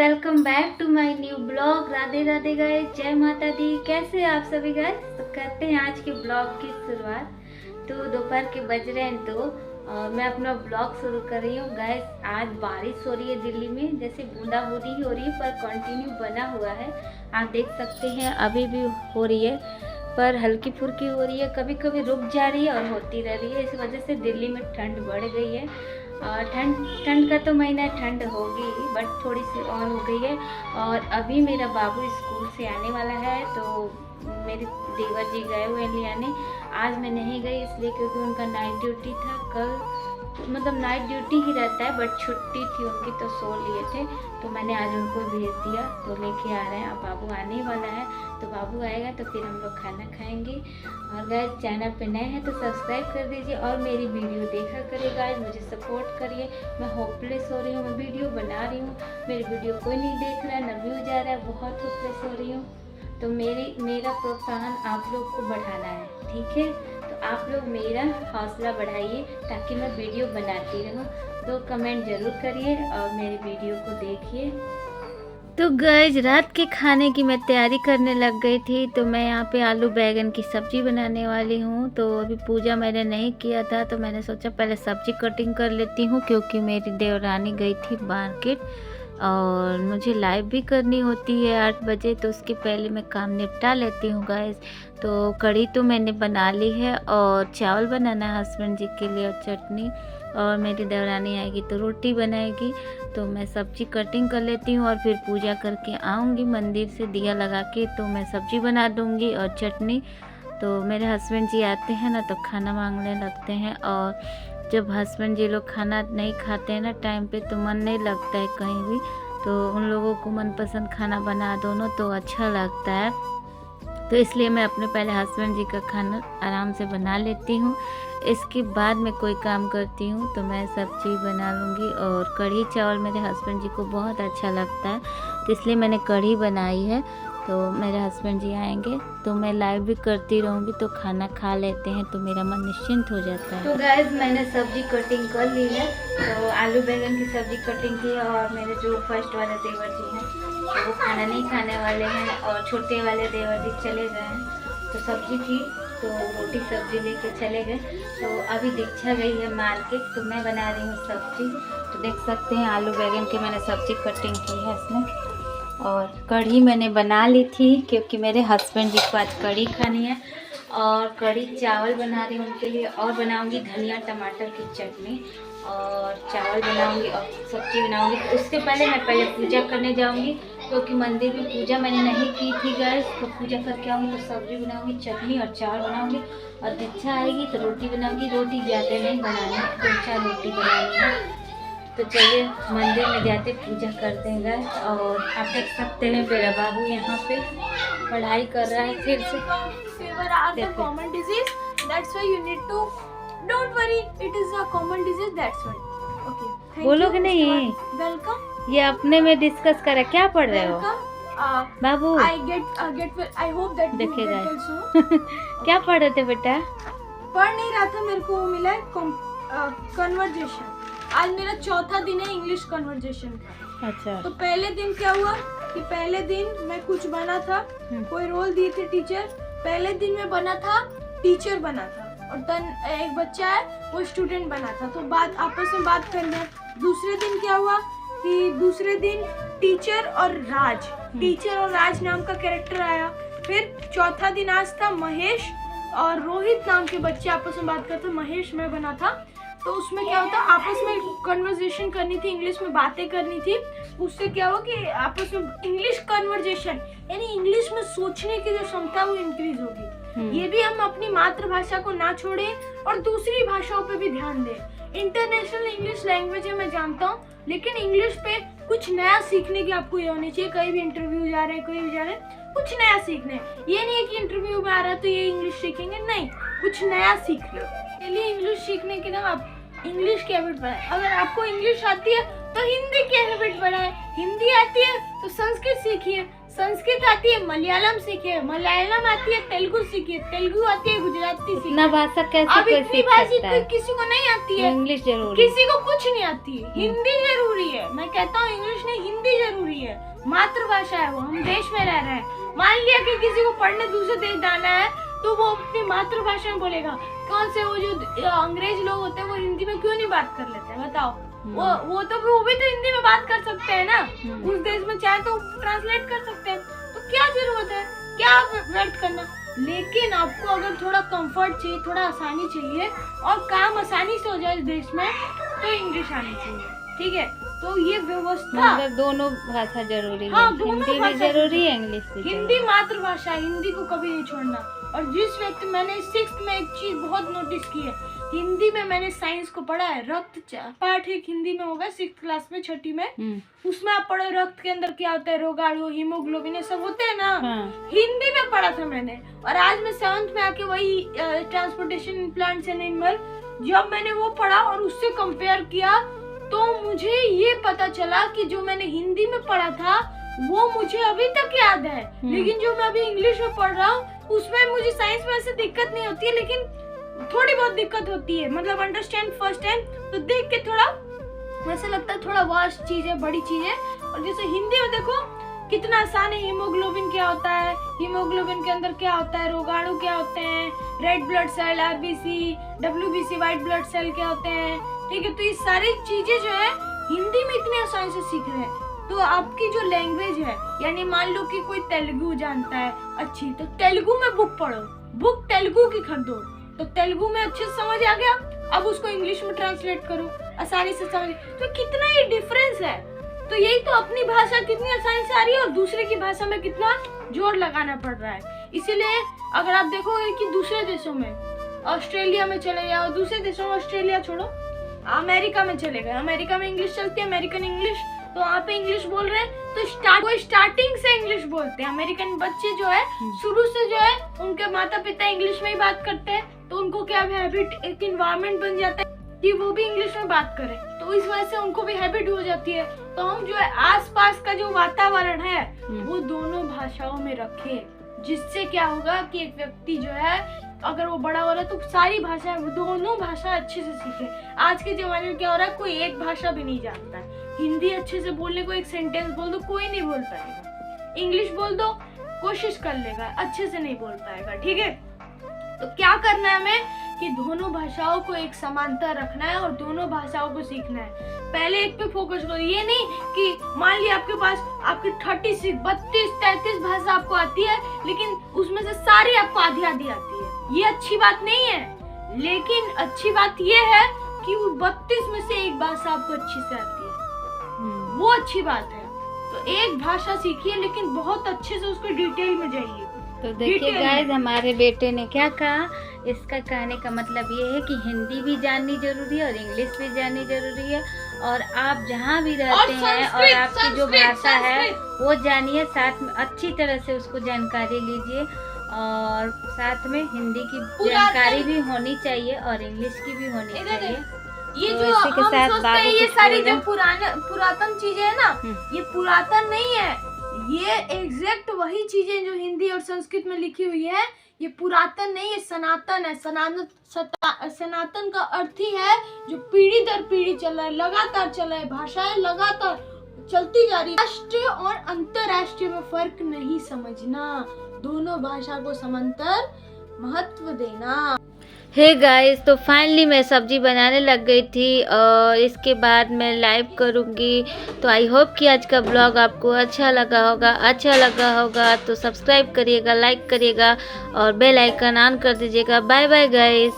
Welcome back to my new blog. Radhe Radhe guys, जय माता दी। कैसे आप सभी गाइस? तो करते हैं आज के ब्लॉग की शुरुआत। तो दोपहर के बज रहे हैं तो मैं अपना ब्लॉग शुरू कर रही हूँ गाइस। आज बारिश हो रही है दिल्ली में, जैसे बूंदाबांदी ही हो रही है पर कंटिन्यू बना हुआ है। आप देख सकते हैं अभी भी हो रही है पर हल्की फुल्की हो रही है, कभी कभी रुक जा रही है और होती रह रही है। इस वजह से दिल्ली में ठंड बढ़ गई है। ठंड का तो महीना ठंड होगी ही, बट थोड़ी सी और हो गई है। और अभी मेरा बाबू स्कूल से आने वाला है तो मेरे देवर जी गए हुए ले आने। आज मैं नहीं गई इसलिए क्योंकि उनका नाइट ड्यूटी था कल, मतलब नाइट ड्यूटी ही रहता है बट छुट्टी थी उनकी तो सो लिए थे, तो मैंने आज उनको भेज दिया। तो लेके आ रहे हैं, अब बाबू आने वाला है तो बाबू आएगा तो फिर हम लोग खाना खाएंगे। और गाइस चैनल पे नए हैं तो सब्सक्राइब कर दीजिए और मेरी वीडियो देखा करिए गाइस, मुझे सपोर्ट करिए। मैं होपलेस हो रही हूँ, मैं वीडियो बना रही हूँ, मेरी वीडियो कोई नहीं देख रहा है, ना व्यू जा रहा है, बहुत होपलेस हो रही हूँ। तो मेरा प्रोत्साहन आप लोग को बढ़ाना है, ठीक है? तो आप लोग मेरा हौसला बढ़ाइए ताकि मैं वीडियो बनाती रहूँ। तो कमेंट ज़रूर करिए और मेरी वीडियो को देखिए। तो गाइस रात के खाने की मैं तैयारी करने लग गई थी। तो मैं यहाँ पे आलू बैंगन की सब्ज़ी बनाने वाली हूँ। तो अभी पूजा मैंने नहीं किया था तो मैंने सोचा पहले सब्ज़ी कटिंग कर लेती हूँ, क्योंकि मेरी देवरानी गई थी मार्केट और मुझे लाइव भी करनी होती है 8 बजे, तो उसके पहले मैं काम निपटा लेती हूँ गाइस। तो कढ़ी तो मैंने बना ली है और चावल बनाना है हस्बैंड जी के लिए और चटनी, और मेरी देवरानी आएगी तो रोटी बनाएगी। तो मैं सब्जी कटिंग कर लेती हूँ और फिर पूजा करके आऊँगी मंदिर से दिया लगा के, तो मैं सब्जी बना दूँगी और चटनी। तो मेरे हस्बैंड जी आते हैं ना तो खाना मांगने लगते हैं, और जब हस्बैंड जी लोग खाना नहीं खाते हैं ना टाइम पे तो मन नहीं लगता है कहीं भी। तो उन लोगों को मनपसंद खाना बना दो ना तो अच्छा लगता है। तो इसलिए मैं अपने पहले हस्बैंड जी का खाना आराम से बना लेती हूँ, इसके बाद मैं कोई काम करती हूँ। तो मैं सब्जी बना लूँगी और कढ़ी चावल मेरे हस्बैंड जी को बहुत अच्छा लगता है, तो इसलिए मैंने कढ़ी बनाई है। तो मेरे हस्बैंड जी आएंगे तो मैं लाइव भी करती रहूँगी, तो खाना खा लेते हैं तो मेरा मन निश्चिंत हो जाता है। तो गाइस मैंने सब्जी कटिंग कर ली है, तो आलू बैंगन की सब्जी कटिंग की है। और मेरे जो फर्स्ट वाले देवर जी हैं तो वो खाना नहीं खाने वाले हैं और छोटे वाले देवर जी चले गए हैं। तो सब्जी थी तो रोटी सब्जी लेके चले गए। तो अभी दीक्षा गई है मार्केट तो मैं बना रही हूँ सब्जी। तो देख सकते हैं आलू बैंगन की मैंने सब्जी कटिंग की है इसमें। और कढ़ी मैंने बना ली थी क्योंकि मेरे हस्बैंड जी को आज कढ़ी खानी है, और कढ़ी चावल बना रही हूँ उनके लिए, और बनाऊंगी धनिया टमाटर की चटनी और चावल बनाऊंगी और सब्जी बनाऊंगी। तो उससे पहले मैं पूजा करने जाऊंगी क्योंकि मंदिर में पूजा मैंने नहीं की थी गाइस। तो पूजा करके आऊँगी तो सब्जी बनाऊंगी, चटनी और चावल बनाऊंगी, और दीक्षा आएगी तो रोटी बनाऊंगी। रोटी ज़्यादा नहीं बनानी है, 2-4 रोटी बनानी है। तो चलिए मंदिर में जाते पूजा करते हैं गाइस। और आप देख सकते हैं मेरा बाबू यहाँ पे पढ़ाई कर रहा है फिर से। Fever are the common disease. That's why you need to. Don't worry, it is a common disease. That's why. Okay. Thank बोलोगे you. नहीं? Welcome. ये अपने में डिस्कस करें, क्या पढ़ रहे हो Welcome. Babu? I get well. I hope that you देखिए get गाइस well soon. क्या पढ़ रहे थे बेटा? पढ़ नहीं रहा था, मेरे को मिला है कन्वर्जेशन। आज मेरा चौथा दिन है इंग्लिश कन्वर्जेशन का। अच्छा। तो पहले दिन क्या हुआ कि पहले दिन मैं कुछ बना था, कोई रोल दिए थे टीचर। पहले दिन मैं बना था टीचर बना था, और एक बच्चा है वो स्टूडेंट बना था। तो बात आपस में बात कर लिया। दूसरे दिन क्या हुआ कि दूसरे दिन टीचर और राज नाम का कैरेक्टर आया। फिर चौथा दिन आज था महेश और रोहित नाम के बच्चे आपस में बात करते। महेश मैं बना था। तो उसमें क्या होता, आपस में कन्वर्सेशन करनी थी, इंग्लिश में बातें करनी थी। उससे क्या हुआ कि आपस में इंग्लिश कन्वर्सेशन यानी इंग्लिश में सोचने की जो क्षमता वो इंक्रीज होगी। ये भी हम अपनी मातृभाषा को ना छोड़ें और दूसरी भाषाओं पे भी ध्यान दें। इंटरनेशनल इंग्लिश लैंग्वेज है मैं जानता हूँ, लेकिन इंग्लिश पे कुछ नया सीखने की आपको ये होनी चाहिए। कहीं भी इंटरव्यू जा रहे हैं, कोई भी जा रहे हैं, कुछ नया सीखना है। ये नहीं है कि इंटरव्यू में आ रहा है तो ये इंग्लिश सीखेंगे, नहीं, कुछ नया सीखना। चलिए इंग्लिश सीखने के ना आप इंग्लिश की हैबिट बढ़ाएं। अगर आपको इंग्लिश आती है तो हिंदी की हैबिट बढ़ाएं, हिंदी आती है तो संस्कृत सीखिए, संस्कृत आती है मलयालम सीखे, मलयालम आती है तेलुगु सीखे, तेलुगु आती है गुजराती सीखे। इतना भाषा कैसे अब कोई इतनी सीख भाषा सकता है? किसी को नहीं आती है, इंग्लिश जरूरी। किसी को कुछ नहीं आती है, हिंदी जरूरी है। मैं कहता हूँ इंग्लिश नहीं, हिंदी जरूरी है। मातृभाषा है वो, हम देश में रह रहे हैं। मान लिया कि किसी को पढ़ने दूसरे देश जाना है तो वो अपनी मातृभाषा में बोलेगा। कौन से वो जो अंग्रेज लोग होते हैं वो हिंदी में क्यों नहीं बात कर लेते हैं बताओ? वो भी तो हिंदी में बात कर सकते हैं ना, उस देश में चाहे तो ट्रांसलेट कर सकते हैं। तो क्या जरूरत है, क्या व्यर्थ करना? लेकिन आपको अगर थोड़ा कंफर्ट चाहिए, थोड़ा आसानी चाहिए और काम आसानी से हो जाए इस देश में, तो इंग्लिश आनी चाहिए, ठीक है? तो ये व्यवस्था, मतलब दोनों भाषा जरूरी है। हाँ, दोनों हिंदी भी भाषा जरूरी है, इंग्लिश भी हिंदी मातृभाषा, हिंदी को कभी नहीं छोड़ना। और जिस व्यक्ति, मैंने 6th में एक चीज बहुत नोटिस की है, हिंदी में मैंने साइंस को पढ़ा है, रक्त पाठ एक हिंदी में होगा 6th क्लास में, 6ठी में। उसमें आप पढ़ो रक्त के अंदर क्या होता है, रोगाणु, हीमोग्लोबिन, ये सब होते हैं ना। हिंदी में पढ़ा था मैंने। और आज मैं 7th में आके वही ट्रांसपोर्टेशन प्लांट्स एंड एनिमल, जब मैंने वो पढ़ा और उससे कंपेयर किया तो मुझे ये पता चला कि जो मैंने हिंदी में पढ़ा था वो मुझे अभी तक याद है। लेकिन जो मैं अभी इंग्लिश में पढ़ रहा हूँ उसमें मुझे साइंस में ऐसे दिक्कत नहीं होती है, लेकिन थोड़ी बहुत दिक्कत होती है। मतलब अंडरस्टैंड फर्स्ट टाइम तो देख के थोड़ा वैसे लगता है, थोड़ा वास्ट चीज है, बड़ी चीज है। और जैसे हिंदी में देखो कितना आसान है। हीमोग्लोबिन क्या होता है, हीमोग्लोबिन के अंदर क्या होता है, रोगाणु क्या होते हैं, red blood cell, RBC, WBC, white blood cell क्या होते हैं, ठीक है? तो ये सारी चीजें जो है हिंदी में इतनी आसानी से सीख रहे हैं। तो आपकी जो लैंग्वेज है, यानी मान लो कि कोई तेलुगु जानता है अच्छी, तो तेलुगु में बुक पढ़ो, बुक तेलुगु की खरीदो, तो तेलुगु में अच्छे से समझ आ गया। अब उसको इंग्लिश में ट्रांसलेट करो, आसानी से समझ। तो कितना ही डिफरेंस है। तो यही तो, अपनी भाषा कितनी आसानी से आ रही है और दूसरे की भाषा में कितना जोर लगाना पड़ रहा है। इसीलिए अगर आप देखोगे कि दूसरे देशों में, ऑस्ट्रेलिया में चले जाओ, दूसरे देशों में, ऑस्ट्रेलिया छोड़ो, अमेरिका में चले गए, अमेरिका में इंग्लिश चलती है, अमेरिकन इंग्लिश, तो वहाँ पे इंग्लिश बोल रहे हैं तो स्टार्टिंग से इंग्लिश बोलते हैं। अमेरिकन बच्चे जो है शुरू से जो है उनके माता पिता इंग्लिश में ही बात करते हैं, तो उनको क्या हैबिट, एक इन्वायरमेंट बन जाता है कि वो भी इंग्लिश में बात करें, तो इस वजह से उनको भी हैबिट हो जाती है। तो हम जो है आसपास का जो वातावरण है वो दोनों भाषाओं में रखें, जिससे क्या होगा कि एक व्यक्ति जो है अगर वो बड़ा हो रहा है तो सारी भाषा, दोनों भाषा अच्छे से सीखे। आज के जमाने में क्या हो रहा है, कोई एक भाषा भी नहीं जानता है। हिंदी अच्छे से बोलने को एक सेंटेंस बोल दो, कोई नहीं बोल पाएगा। इंग्लिश बोल दो, कोशिश कर लेगा, अच्छे से नहीं बोल पाएगा, ठीक है? तो क्या करना है हमें कि दोनों भाषाओं को एक समानता रखना है और दोनों भाषाओं को सीखना है। पहले एक पे फोकस करो, ये नहीं कि मान लिया आपके पास आपकी 36, 32, 33 भाषा आपको आती है, लेकिन उसमें से सारी आपको आधी आधी आती है। ये अच्छी बात नहीं है, लेकिन अच्छी बात ये है कि 32 में से एक भाषा आपको अच्छी से आती है, वो अच्छी बात है। तो एक भाषा सीखिए, लेकिन बहुत अच्छे से उसको डिटेल में जाइए। तो देखिए गाइस, हमारे बेटे ने क्या कहा, इसका कहने का मतलब ये है कि हिंदी भी जाननी जरूरी है और इंग्लिश भी जाननी जरूरी है। और आप जहाँ भी रहते हैं और आपकी जो भाषा है वो जानिए, साथ में अच्छी तरह से उसको जानकारी लीजिए। और साथ में हिंदी की जानकारी भी होनी चाहिए और इंग्लिश की भी होनी चाहिए। ये तो जो इसी के हम साथ सोचते हैं, ये कुछ सारी बोल जो रहे पुरातन चीजें है ना, ये पुरातन नहीं है, ये एग्जैक्ट वही चीजें जो हिंदी और संस्कृत में लिखी हुई है, ये पुरातन नहीं है, सनातन है। सनातन का अर्थ ही है जो पीढ़ी दर पीढ़ी चल रहा है, लगातार चल रहा है, भाषाएं लगातार चलती जा रही है। राष्ट्रीय और अंतरराष्ट्रीय में फर्क नहीं समझना, दोनों भाषा को समांतर महत्व देना। हे गाइस, तो फाइनली मैं सब्जी बनाने लग गई थी और इसके बाद मैं लाइव करूँगी। तो आई होप कि आज का ब्लॉग आपको अच्छा लगा होगा तो सब्सक्राइब करिएगा, लाइक करिएगा और बेल आइकन ऑन कर दीजिएगा। Bye bye guys.